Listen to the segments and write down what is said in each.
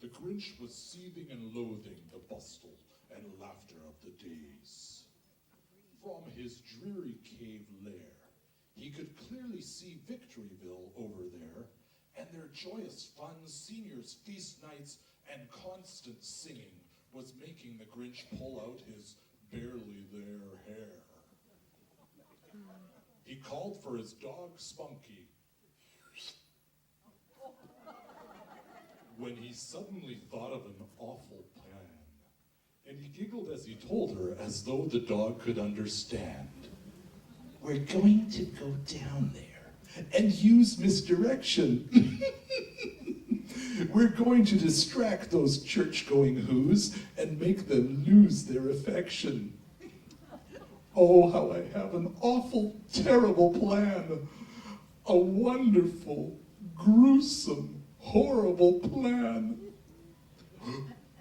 The Grinch was seething and loathing the bustle and laughter of the days. From his dreary cave lair, he could clearly see Victoryville over there, and their joyous fun, seniors' feast nights, and constant singing was making the Grinch pull out his barely there hair. He called for his dog Spunky, when he suddenly thought of an awful plan. And he giggled as he told her, as though the dog could understand. We're going to go down there and use misdirection. We're going to distract those church-going who's and make them lose their affection. Oh, how I have an awful, terrible plan. A wonderful, gruesome, horrible plan.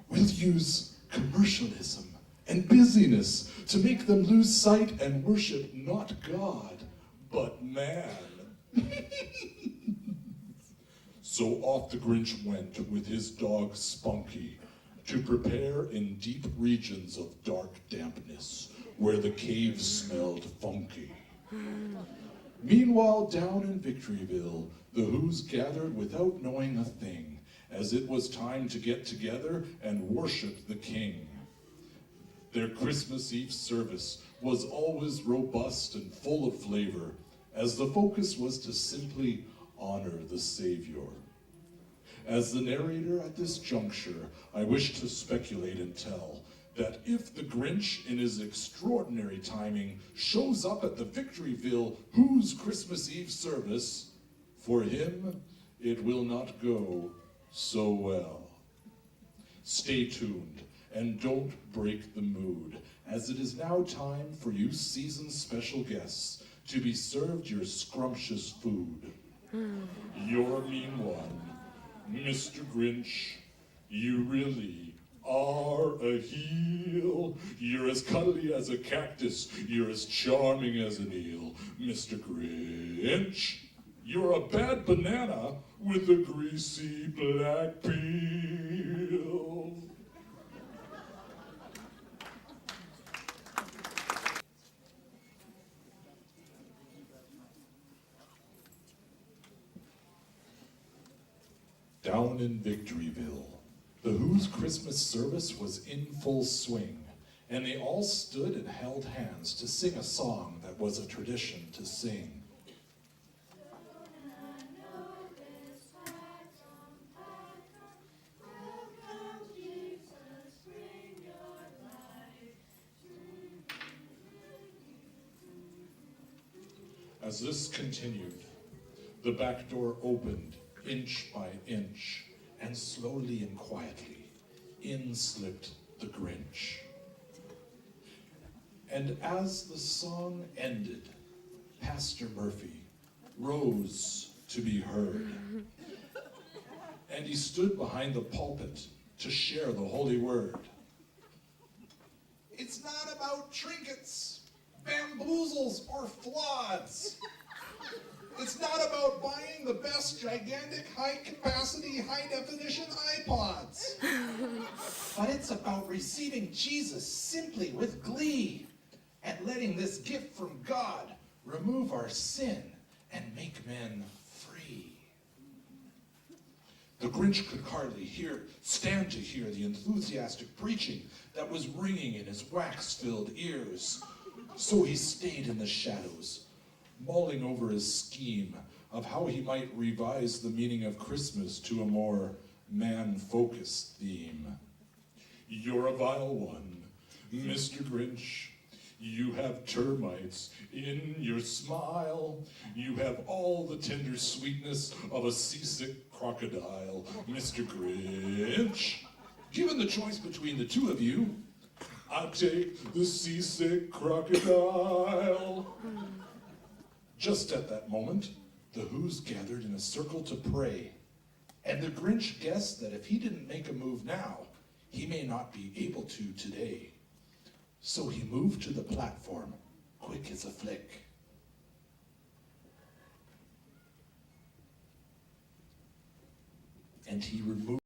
We'll use commercialism and busyness to make them lose sight and worship not God, but man. So off the Grinch went with his dog Spunky to prepare in deep regions of dark dampness where the cave smelled funky. Meanwhile, down in Victoryville, the Who's gathered without knowing a thing, as it was time to get together and worship the King. Their Christmas Eve service was always robust and full of flavor, as the focus was to simply honor the Savior. As the narrator at this juncture, I wish to speculate and tell that if the Grinch, in his extraordinary timing, shows up at the Victoryville Who's Christmas Eve service, for him, it will not go so well. Stay tuned and don't break the mood, as it is now time for you season's special guests to be served your scrumptious food. You're a mean one, Mr. Grinch. You really are a heel. You're as cuddly as a cactus. You're as charming as an eel. Mr. Grinch, you're a bad banana with a greasy black peel. Down in Victoryville, the Who's Christmas service was in full swing, and they all stood and held hands to sing a song that was a tradition to sing. As this continued, the back door opened inch by inch, and slowly and quietly, in slipped the Grinch. And as the song ended, Pastor Murphy rose to be heard, and he stood behind the pulpit to share the holy word. It's not about trinkets, bamboozles, or floods. It's not about buying the best gigantic, high-capacity, high-definition iPods. But it's about receiving Jesus simply with glee and letting this gift from God remove our sin and make men free. The Grinch could hardly stand to hear the enthusiastic preaching that was ringing in his wax-filled ears. So he stayed in the shadows, mulling over his scheme of how he might revise the meaning of Christmas to a more man-focused theme. You're a vile one, Mr. Grinch. You have termites in your smile. You have all the tender sweetness of a seasick crocodile, Mr. Grinch. Given the choice between the two of you, I'd take the seasick crocodile. Just at that moment, the Who's gathered in a circle to pray, and the Grinch guessed that if he didn't make a move now, he may not be able to today. So he moved to the platform, quick as a flick. And he removed